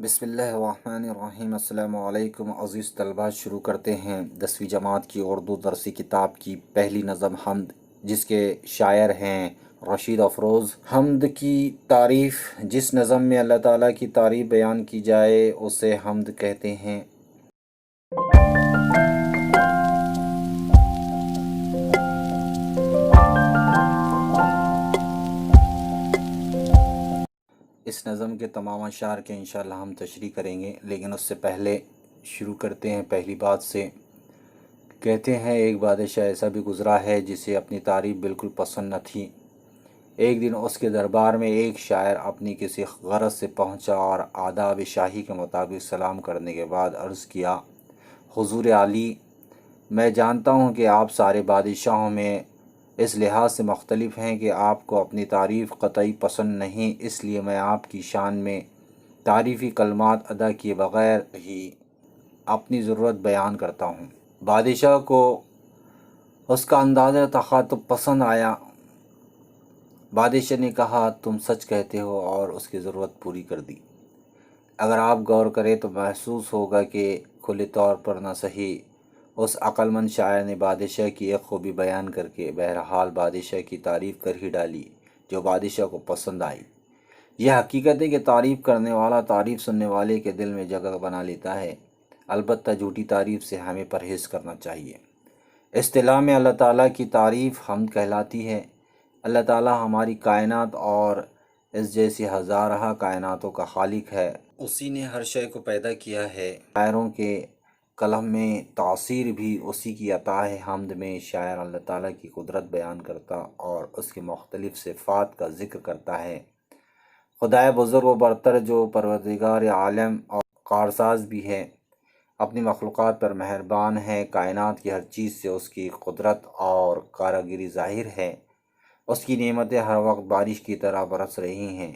بسم اللہ الرحمن الرحیم۔ السلام علیکم عزیز طلباء، شروع کرتے ہیں 10ویں جماعت کی اردو درسی کتاب کی پہلی نظم حمد، جس کے شاعر ہیں رشید افروز۔ حمد کی تعریف، جس نظم میں اللہ تعالیٰ کی تعریف بیان کی جائے اسے حمد کہتے ہیں۔ اس نظم کے تمام اشعار کے انشاءاللہ ہم تشریح کریں گے، لیکن اس سے پہلے شروع کرتے ہیں پہلی بات سے۔ کہتے ہیں ایک بادشاہ ایسا بھی گزرا ہے جسے اپنی تعریف بالکل پسند نہ تھی۔ ایک دن اس کے دربار میں ایک شاعر اپنی کسی غرض سے پہنچا اور آداب شاہی کے مطابق سلام کرنے کے بعد عرض کیا، حضور عالی، میں جانتا ہوں کہ آپ سارے بادشاہوں میں اس لحاظ سے مختلف ہیں کہ آپ کو اپنی تعریف قطعی پسند نہیں، اس لیے میں آپ کی شان میں تعریفی کلمات ادا کیے بغیر ہی اپنی ضرورت بیان کرتا ہوں۔ بادشاہ کو اس کا انداز تخاطب پسند آیا۔ بادشاہ نے کہا، تم سچ کہتے ہو، اور اس کی ضرورت پوری کر دی۔ اگر آپ غور کریں تو محسوس ہوگا کہ کھلے طور پر نہ صحیح اس عقل مند شاعر نے بادشاہ کی ایک خوبی بیان کر کے بہرحال بادشاہ کی تعریف کر ہی ڈالی جو بادشاہ کو پسند آئی۔ یہ حقیقت ہے کہ تعریف کرنے والا تعریف سننے والے کے دل میں جگہ بنا لیتا ہے، البتہ جھوٹی تعریف سے ہمیں پرہیز کرنا چاہیے۔ اصطلاح میں اللہ تعالیٰ کی تعریف حمد کہلاتی ہے۔ اللہ تعالیٰ ہماری کائنات اور اس جیسی ہزارہ کائناتوں کا خالق ہے، اسی نے ہر شے کو پیدا کیا ہے۔ شاعروں کے قلم میں تاثیر بھی اسی کی عطا ہے۔ حمد میں شاعر اللہ تعالیٰ کی قدرت بیان کرتا اور اس کے مختلف صفات کا ذکر کرتا ہے۔ خدائے بزرگ و برتر جو پروردگار عالم اور کارساز بھی ہے، اپنی مخلوقات پر مہربان ہے۔ کائنات کی ہر چیز سے اس کی قدرت اور کارگری ظاہر ہے۔ اس کی نعمتیں ہر وقت بارش کی طرح برس رہی ہیں۔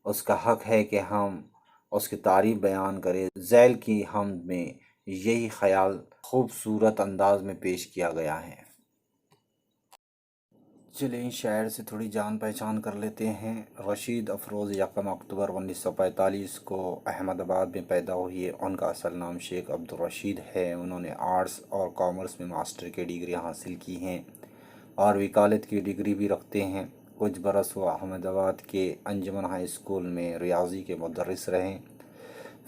اس کا حق ہے کہ ہم اس کی تعریف بیان کریں۔ ذیل کی حمد میں یہی خیال خوبصورت انداز میں پیش کیا گیا ہے۔ چلیں شاعر سے تھوڑی جان پہچان کر لیتے ہیں۔ رشید افروز 1 اکتوبر 1945 کو احمد آباد میں پیدا ہوئے۔ ان کا اصل نام شیخ عبدالرشید ہے۔ انہوں نے آرٹس اور کامرس میں ماسٹر کی ڈگری حاصل کی ہیں اور وکالت کی ڈگری بھی رکھتے ہیں۔ کچھ برس وہ احمد آباد کے انجمن ہائی اسکول میں ریاضی کے مدرس رہے،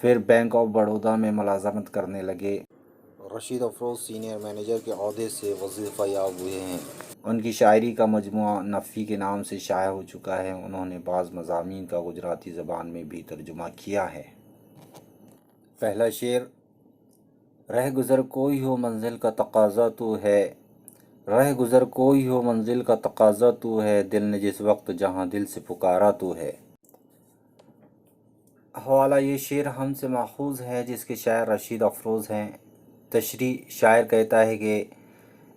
پھر بینک آف بڑودہ میں ملازمت کرنے لگے۔ رشید افروز سینئر مینیجر کے عہدے سے وظیفہ یاب ہوئے ہیں۔ ان کی شاعری کا مجموعہ نفی کے نام سے شائع ہو چکا ہے۔ انہوں نے بعض مضامین کا گجراتی زبان میں بھی ترجمہ کیا ہے۔ پہلا شعر، رہ گزر کوئی ہو منزل کا تقاضا تو ہے، رہ گزر کوئی ہو منزل کا تقاضا تو ہے، دل نے جس وقت جہاں دل سے پکارا تو ہے۔ حوالہ، یہ شعر ہم سے ماخوذ ہے جس کے شاعر رشید افروز ہیں۔ تشریح، شاعر کہتا ہے کہ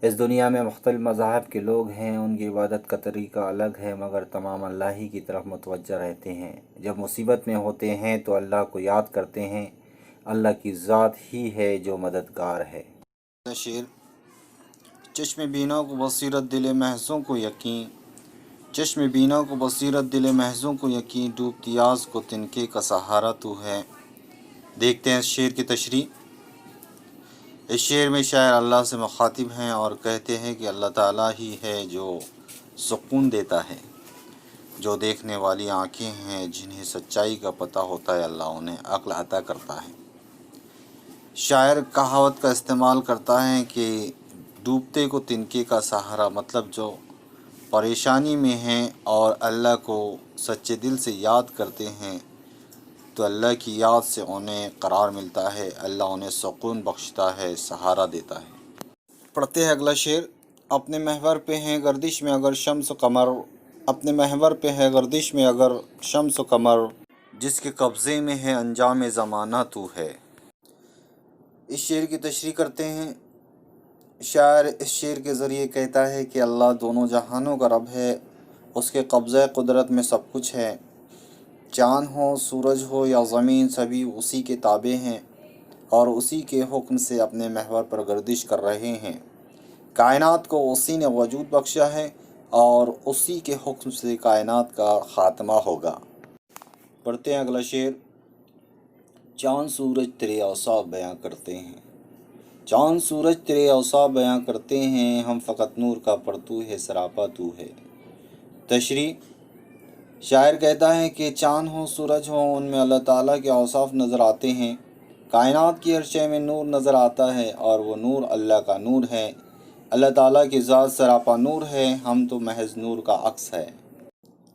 اس دنیا میں مختلف مذاہب کے لوگ ہیں، ان کی عبادت کا طریقہ الگ ہے، مگر تمام اللہ ہی کی طرف متوجہ رہتے ہیں۔ جب مصیبت میں ہوتے ہیں تو اللہ کو یاد کرتے ہیں، اللہ کی ذات ہی ہے جو مددگار ہے۔ شعر، چشم بینا کو بصیرت دل محضوں کو یقین، چشم بینا کو بصیرت دل محضوں کو یقین، ڈوبتی آس کو تنکے کا سہارا تو ہے۔ دیکھتے ہیں اس شعر کی تشریح۔ اس شعر میں شاعر اللہ سے مخاطب ہیں اور کہتے ہیں کہ اللہ تعالیٰ ہی ہے جو سکون دیتا ہے۔ جو دیکھنے والی آنکھیں ہیں جنہیں سچائی کا پتہ ہوتا ہے، اللہ انہیں عقل عطا کرتا ہے۔ شاعر کہاوت کا استعمال کرتا ہے کہ ڈوبتے کو تنکے کا سہارا، مطلب جو پریشانی میں ہیں اور اللہ کو سچے دل سے یاد کرتے ہیں تو اللہ کی یاد سے انہیں قرار ملتا ہے، اللہ انہیں سکون بخشتا ہے، سہارا دیتا ہے۔ پڑھتے ہیں اگلا شعر، اپنے محور پہ ہیں گردش میں اگر شمس و قمر، اپنے محور پہ ہے گردش میں اگر شمس و قمر، جس کے قبضے میں ہے انجام زمانہ تو ہے۔ اس شعر کی تشریح کرتے ہیں۔ شاعر اس شعر کے ذریعے کہتا ہے کہ اللہ دونوں جہانوں کا رب ہے، اس کے قبضہ قدرت میں سب کچھ ہے۔ چاند ہو، سورج ہو یا زمین، سبھی اسی کے تابع ہیں اور اسی کے حکم سے اپنے محور پر گردش کر رہے ہیں۔ کائنات کو اسی نے وجود بخشا ہے اور اسی کے حکم سے کائنات کا خاتمہ ہوگا۔ پڑھتے ہیں اگلا شعر، چاند سورج تیرے اوصاف بیاں کرتے ہیں، چاند سورج تیرے اوصاف بیاں کرتے ہیں، ہم فقط نور کا پرتو ہے، سراپا تو ہے۔ تشریح: شاعر کہتا ہے کہ چاند ہو سورج ہو، ان میں اللہ تعالیٰ کے اوصاف نظر آتے ہیں۔ کائنات کی ہر شے میں نور نظر آتا ہے اور وہ نور اللہ کا نور ہے۔ اللہ تعالیٰ کی ذات سراپا نور ہے، ہم تو محض نور کا عکس ہے۔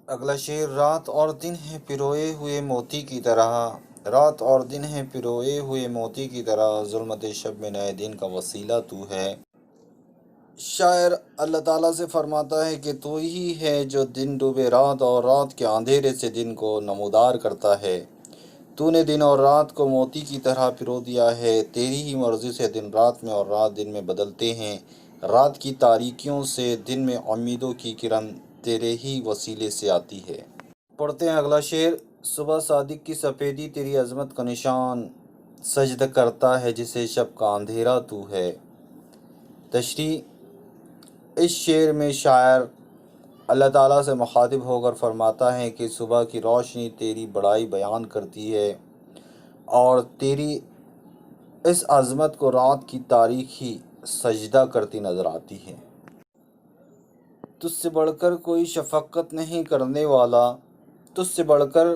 اگلا شعر: رات اور دن ہے پروئے ہوئے موتی کی طرح، رات اور دن ہے پروئے ہوئے موتی کی طرح، ظلمت شب میں نئے دن کا وسیلہ تو ہے۔ شاعر اللہ تعالیٰ سے فرماتا ہے کہ تو ہی ہے جو دن ڈوبے رات اور رات کے اندھیرے سے دن کو نمودار کرتا ہے۔ تو نے دن اور رات کو موتی کی طرح پرو دیا ہے، تیری ہی مرضی سے دن رات میں اور رات دن میں بدلتے ہیں، رات کی تاریکیوں سے دن میں امیدوں کی کرن تیرے ہی وسیلے سے آتی ہے۔ پڑھتے ہیں اگلا شعر: صبح صادق کی سفیدی تیری عظمت کا نشان، سجدہ کرتا ہے جسے شب کا اندھیرا تو ہے۔ تشریح: اس شعر میں شاعر اللہ تعالیٰ سے مخاطب ہو کر فرماتا ہے کہ صبح کی روشنی تیری بڑائی بیان کرتی ہے اور تیری اس عظمت کو رات کی تاریکی سجدہ کرتی نظر آتی ہے۔ تجھ سے بڑھ کر کوئی شفقت نہیں کرنے والا، تجھ سے بڑھ کر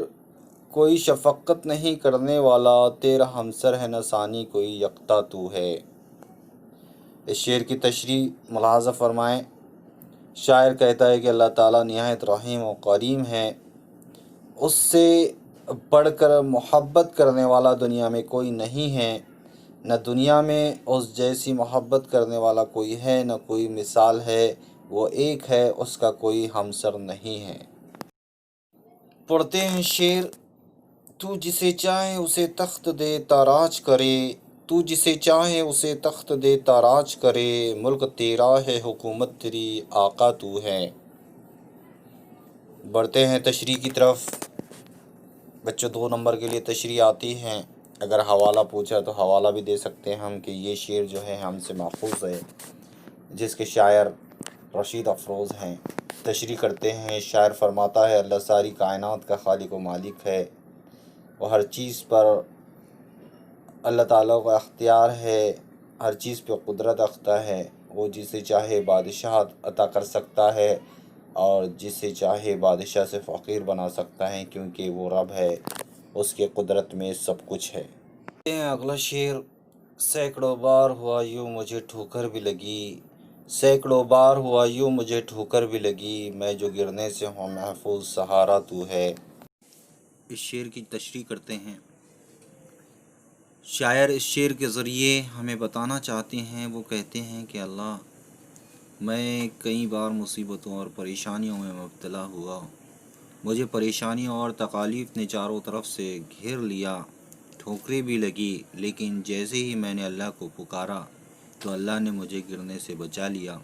کوئی شفقت نہیں کرنے والا، تیرا ہمسر ہے نہ ثانی کوئی یکتا تو ہے۔ اس شعر کی تشریح ملاحظہ فرمائیں۔ شاعر کہتا ہے کہ اللہ تعالیٰ نہایت رحیم و کریم ہے، اس سے بڑھ کر محبت کرنے والا دنیا میں کوئی نہیں ہے، نہ دنیا میں اس جیسی محبت کرنے والا کوئی ہے، نہ کوئی مثال ہے، وہ ایک ہے، اس کا کوئی ہمسر نہیں ہے۔ پڑھتے ہیں شعر: تو جسے چاہے اسے تخت دے تاراج کرے، تو جسے چاہے اسے تخت دے تاراج کرے، ملک تیرا ہے حکومت تیری آقا تو ہے۔ بڑھتے ہیں تشریح کی طرف۔ بچوں 2 نمبر کے لیے تشریح آتی ہیں، اگر حوالہ پوچھا تو حوالہ بھی دے سکتے ہیں ہم کہ یہ شعر جو ہے ہم سے محفوظ ہے، جس کے شاعر رشید افروز ہیں۔ تشریح کرتے ہیں، شاعر فرماتا ہے اللہ ساری کائنات کا خالق و مالک ہے، وہ ہر چیز پر اللہ تعالیٰ کا اختیار ہے، ہر چیز پہ قدرت رکھتا ہے، وہ جسے چاہے بادشاہت عطا کر سکتا ہے اور جسے چاہے بادشاہ سے فقیر بنا سکتا ہے، کیونکہ وہ رب ہے، اس کے قدرت میں سب کچھ ہے۔ اگلا شعر: سینکڑوں بار ہوا یوں مجھے ٹھوکر بھی لگی، سینکڑوں بار ہوا یوں مجھے ٹھوکر بھی لگی، میں جو گرنے سے ہوں محفوظ سہارا تو ہے۔ اس شعر کی تشریح کرتے ہیں۔ شاعر اس شعر کے ذریعے ہمیں بتانا چاہتے ہیں، وہ کہتے ہیں کہ اللہ، میں کئی بار مصیبتوں اور پریشانیوں میں مبتلا ہوا، مجھے پریشانیوں اور تکالیف نے چاروں طرف سے گھیر لیا، ٹھوکریں بھی لگی، لیکن جیسے ہی میں نے اللہ کو پکارا تو اللہ نے مجھے گرنے سے بچا لیا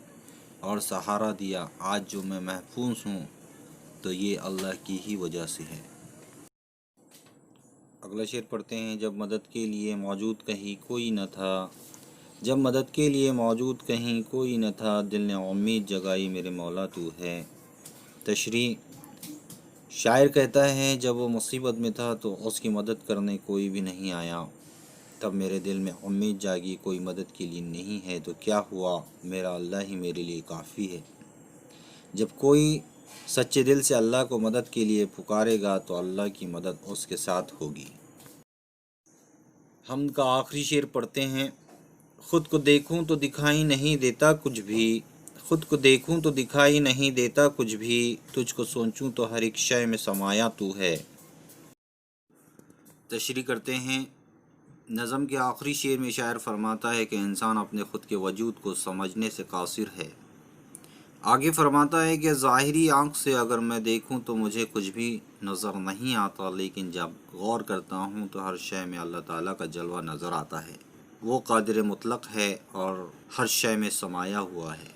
اور سہارا دیا۔ آج جو میں محفوظ ہوں تو یہ اللہ کی ہی وجہ سے ہے۔ اگلا شعر پڑھتے ہیں۔ جب مدد کے لیے موجود کہیں کوئی نہ تھا، جب مدد کے لیے موجود کہیں کوئی نہ تھا، دل نے امید جگائی میرے مولا تو ہے۔ تشریح: شاعر کہتا ہے جب وہ مصیبت میں تھا تو اس کی مدد کرنے کوئی بھی نہیں آیا، تب میرے دل میں امید جاگی، کوئی مدد کے لیے نہیں ہے تو کیا ہوا، میرا اللہ ہی میرے لیے کافی ہے۔ جب کوئی سچے دل سے اللہ کو مدد کے لیے پکارے گا تو اللہ کی مدد اس کے ساتھ ہوگی۔ حمد کا آخری شعر پڑھتے ہیں۔ خود کو دیکھوں تو دکھائی نہیں دیتا کچھ بھی، خود کو دیکھوں تو دکھائی نہیں دیتا کچھ بھی، تجھ کو سوچوں تو ہر ایک شے میں سمایا تو ہے۔ تشریح کرتے ہیں۔ نظم کے آخری شعر میں شاعر فرماتا ہے کہ انسان اپنے خود کے وجود کو سمجھنے سے قاصر ہے۔ آگے فرماتا ہے کہ ظاہری آنکھ سے اگر میں دیکھوں تو مجھے کچھ بھی نظر نہیں آتا، لیکن جب غور کرتا ہوں تو ہر شے میں اللہ تعالیٰ کا جلوہ نظر آتا ہے۔ وہ قادر مطلق ہے اور ہر شے میں سمایا ہوا ہے۔